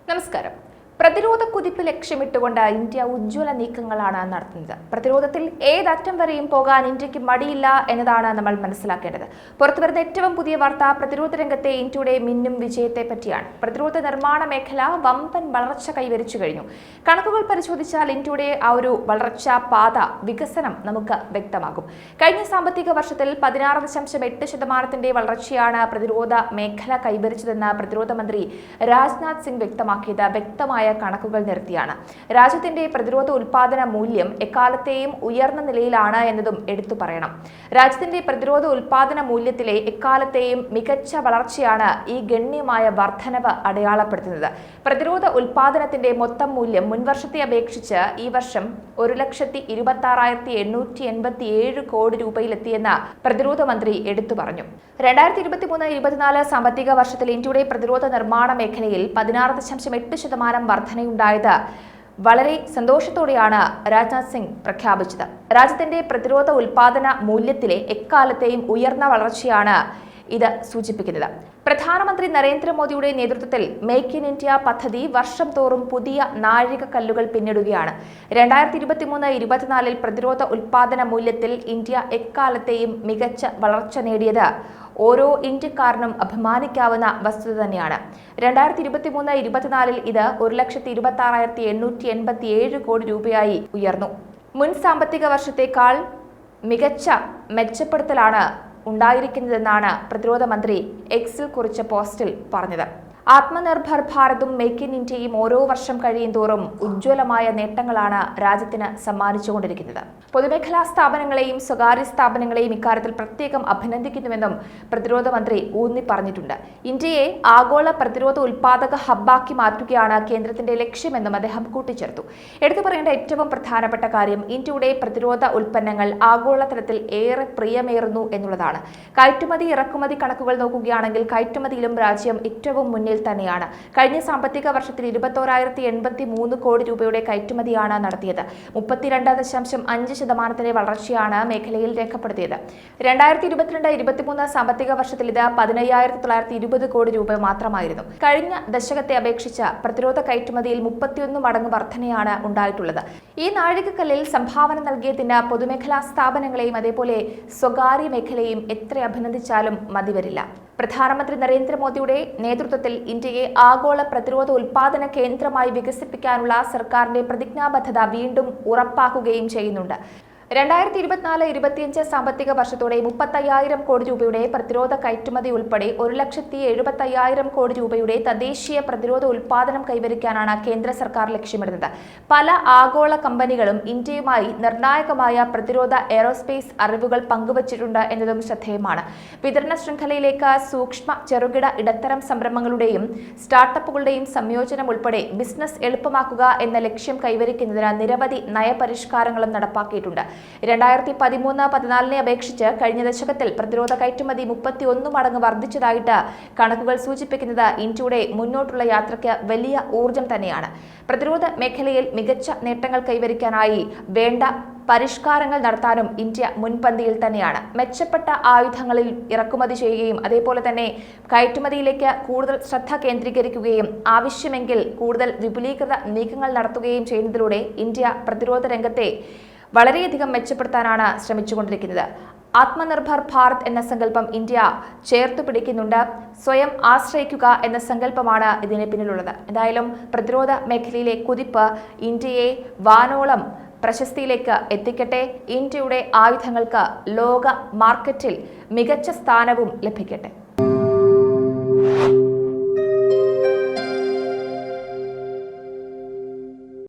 നമസ്കാരം. പ്രതിരോധ കുതിപ്പ് ലക്ഷ്യമിട്ടുകൊണ്ട് ഇന്ത്യ ഉജ്ജ്വല നീക്കങ്ങളാണ് നടത്തുന്നത്. പ്രതിരോധത്തിൽ ഏതറ്റം വരെയും പോകാൻ ഇന്ത്യക്ക് മടിയില്ല എന്നതാണ് നമ്മൾ മനസ്സിലാക്കേണ്ടത്. പുറത്തുവരുന്ന ഏറ്റവും പുതിയ വാർത്ത പ്രതിരോധ രംഗത്തെ ഇന്ത്യയുടെ മിന്നും വിജയത്തെ പറ്റിയാണ്. പ്രതിരോധ നിർമ്മാണ മേഖല വമ്പൻ വളർച്ച കൈവരിച്ചു കഴിഞ്ഞു. കണക്കുകൾ പരിശോധിച്ചാൽ ഇന്ത്യയുടെ ആ ഒരു വളർച്ചാ പാത വികസനം നമുക്ക് വ്യക്തമാകും. കഴിഞ്ഞ സാമ്പത്തിക വർഷത്തിൽ 16.8% വളർച്ചയാണ് പ്രതിരോധ മേഖല കൈവരിച്ചതെന്ന് പ്രതിരോധ മന്ത്രി രാജ്നാഥ് സിംഗ് വ്യക്തമാക്കിയത് വ്യക്തമായ കണക്കുകൾ നിരത്തിയാണ്. രാജ്യത്തിന്റെ പ്രതിരോധ ഉൽപാദന മൂല്യം എക്കാലത്തെയും ഉയർന്ന നിലയിലാണ് എന്നതും എടുത്തു പറയണം. രാജ്യത്തിന്റെ പ്രതിരോധ ഉൽപാദന മൂല്യത്തിലെ എക്കാലത്തെയും മികച്ച വളർച്ചയാണ് ഈ ഗണ്യമായ വർധനവ് അടയാളപ്പെടുത്തുന്നത്. പ്രതിരോധ ഉൽപാദനത്തിന്റെ മൊത്തം മൂല്യം മുൻവർഷത്തെ അപേക്ഷിച്ച് ഈ വർഷം 1,26,887 കോടി രൂപയിലെത്തിയെന്ന് പ്രതിരോധ മന്ത്രി എടുത്തു പറഞ്ഞു. 2023-24 സാമ്പത്തിക വർഷത്തിൽ ഇന്ത്യയുടെ പ്രതിരോധ നിർമ്മാണ മേഖലയിൽ 16.8% വർധനയുണ്ടായത് വളരെ സന്തോഷത്തോടെയാണ് രാജ്നാഥ് സിംഗ് പ്രഖ്യാപിച്ചത്. രാജ്യത്തിന്റെ പ്രതിരോധ ഉൽപാദന മൂല്യത്തിലെ എക്കാലത്തെയും ഉയർന്ന വളർച്ചയാണ് ഇത് സൂചിപ്പിക്കുന്നത്. പ്രധാനമന്ത്രി നരേന്ദ്രമോദിയുടെ നേതൃത്വത്തിൽ മേക്ക് ഇൻ ഇന്ത്യ പദ്ധതി വർഷം തോറും പുതിയ നാഴികക്കല്ലുകൾ പിന്നിടുകയാണ്. 2023-24 പ്രതിരോധ ഉൽപാദന മൂല്യത്തിൽ ഇന്ത്യ എക്കാലത്തെയും മികച്ച വളർച്ച നേടിയത് ഓരോ ഇന്ത്യക്കാരനും അഭിമാനിക്കാവുന്ന വസ്തുത തന്നെയാണ്. 2023-24 ഇത് 1,26,887 കോടി രൂപയായി ഉയർന്നു. മുൻ സാമ്പത്തിക വർഷത്തേക്കാൾ മികച്ച മെച്ചപ്പെടുത്തലാണ് ഉണ്ടായിരിക്കുന്നതെന്നാണ് പ്രതിരോധ മന്ത്രി എക്സിൽ കുറിച്ച പോസ്റ്റിൽ പറഞ്ഞത്. ആത്മനിർഭർ ഭാരതും മേക്ക് ഇൻ ഇന്ത്യയും ഓരോ വർഷം കഴിയും തോറും ഉജ്ജ്വലമായ നേട്ടങ്ങളാണ് രാജ്യത്തിന് സമ്മാനിച്ചുകൊണ്ടിരിക്കുന്നത്. പൊതുമേഖലാ സ്ഥാപനങ്ങളെയും സ്വകാര്യ സ്ഥാപനങ്ങളെയും ഇക്കാര്യത്തിൽ പ്രത്യേകം അഭിനന്ദിക്കുന്നുവെന്നും പ്രതിരോധ മന്ത്രി ഊന്നി പറഞ്ഞിട്ടുണ്ട്. ഇന്ത്യയെ ആഗോള പ്രതിരോധ ഉൽപാദക ഹബ്ബാക്കി മാറ്റുകയാണ് കേന്ദ്രത്തിന്റെ ലക്ഷ്യമെന്നും അദ്ദേഹം കൂട്ടിച്ചേർത്തു. എടുത്തു പറയേണ്ട ഏറ്റവും പ്രധാനപ്പെട്ട കാര്യം ഇന്ത്യയുടെ പ്രതിരോധ ഉൽപ്പന്നങ്ങൾ ആഗോളതലത്തിൽ ഏറെ പ്രിയമേറുന്നു എന്നുള്ളതാണ്. കയറ്റുമതി ഇറക്കുമതി കണക്കുകൾ നോക്കുകയാണെങ്കിൽ കയറ്റുമതിയിലും രാജ്യം ഏറ്റവും മുന്നിൽ തന്നെയാണ്. കഴിഞ്ഞ സാമ്പത്തിക വർഷത്തിൽ 21,083 കോടി രൂപയുടെ കയറ്റുമതിയാണ് നടത്തിയത്. 32.5% വളർച്ചയാണ് മേഖലയിൽ രേഖപ്പെടുത്തിയത്. 2022-23 സാമ്പത്തിക വർഷത്തിൽ ഇത് 15,920 കോടി രൂപ മാത്രമായിരുന്നു. കഴിഞ്ഞ ദശകത്തെ അപേക്ഷിച്ച് പ്രതിരോധ കയറ്റുമതിയിൽ 31 മടങ്ങ് വർധനയാണ് ഉണ്ടായിട്ടുള്ളത്. ഈ നാഴികക്കല്ലിൽ സംഭാവന നൽകിയതിന് പൊതുമേഖലാ സ്ഥാപനങ്ങളെയും അതേപോലെ സ്വകാര്യ മേഖലയും എത്ര അഭിനന്ദിച്ചാലും മതിവരില്ല. പ്രധാനമന്ത്രി നരേന്ദ്രമോദിയുടെ നേതൃത്വത്തിൽ ഇന്ത്യയെ ആഗോള പ്രതിരോധ ഉൽപാദന കേന്ദ്രമായി വികസിപ്പിക്കാനുള്ള സർക്കാരിന്റെ പ്രതിജ്ഞാബദ്ധത വീണ്ടും ഉറപ്പാക്കുകയും ചെയ്യുന്നുണ്ട്. 2024-25 സാമ്പത്തിക വർഷത്തോടെ 35,000 കോടി രൂപയുടെ പ്രതിരോധ കയറ്റുമതി ഉൾപ്പെടെ 1,70,75,000 കോടി രൂപയുടെ തദ്ദേശീയ പ്രതിരോധ ഉൽപാദനം കൈവരിക്കാനാണ് കേന്ദ്ര സർക്കാർ ലക്ഷ്യമിടുന്നത്. പല ആഗോള കമ്പനികളും ഇന്ത്യയുമായി നിർണായകമായ പ്രതിരോധ എയറോസ്പേസ് അറിവുകൾ പങ്കുവച്ചിട്ടുണ്ട് എന്നതും ശ്രദ്ധേയമാണ്. വിതരണ ശൃംഖലയിലേക്ക് സൂക്ഷ്മ ചെറുകിട ഇടത്തരം സംരംഭങ്ങളുടെയും സ്റ്റാർട്ടപ്പുകളുടെയും സംയോജനം ഉൾപ്പെടെ ബിസിനസ് എളുപ്പമാക്കുക എന്ന ലക്ഷ്യം കൈവരിക്കുന്നതിന് നിരവധി നയപരിഷ്കാരങ്ങളും നടപ്പാക്കിയിട്ടുണ്ട്. 2013-14 അപേക്ഷിച്ച് കഴിഞ്ഞ ദശകത്തിൽ പ്രതിരോധ കയറ്റുമതി 31 മടങ്ങ് വർദ്ധിച്ചതായിട്ട് കണക്കുകൾ സൂചിപ്പിക്കുന്നത് ഇന്ത്യയുടെ മുന്നോട്ടുള്ള യാത്രയ്ക്ക് വലിയ ഊർജം തന്നെയാണ്. പ്രതിരോധ മേഖലയിൽ മികച്ച നേട്ടങ്ങൾ കൈവരിക്കാനായി വേണ്ട പരിഷ്കാരങ്ങൾ നടത്താനും ഇന്ത്യ മുൻപന്തിയിൽ തന്നെയാണ്. മെച്ചപ്പെട്ട ആയുധങ്ങളിൽ ഇറക്കുമതി ചെയ്യുകയും അതേപോലെ തന്നെ കയറ്റുമതിയിലേക്ക് കൂടുതൽ ശ്രദ്ധ കേന്ദ്രീകരിക്കുകയും ആവശ്യമെങ്കിൽ കൂടുതൽ വിപുലീകൃത നീക്കങ്ങൾ നടത്തുകയും ചെയ്യുന്നതിലൂടെ ഇന്ത്യ പ്രതിരോധ രംഗത്തെ വളരെയധികം മെച്ചപ്പെടുത്താനാണ് ശ്രമിച്ചുകൊണ്ടിരിക്കുന്നത്. ആത്മനിർഭർ ഭാരത് എന്ന സങ്കല്പം ഇന്ത്യ ചേർത്തു പിടിക്കുന്നുണ്ട്. സ്വയം ആശ്രയിക്കുക എന്ന സങ്കല്പമാണ് ഇതിന് പിന്നിലുള്ളത്. എന്തായാലും പ്രതിരോധ മേഖലയിലെ കുതിപ്പ് ഇന്ത്യയെ വാനോളം പ്രശസ്തിയിലേക്ക് എത്തിക്കട്ടെ. ഇന്ത്യയുടെ ആയുധങ്ങൾക്ക് ലോക മാർക്കറ്റിൽ മികച്ച സ്ഥാനവും ലഭിക്കട്ടെ.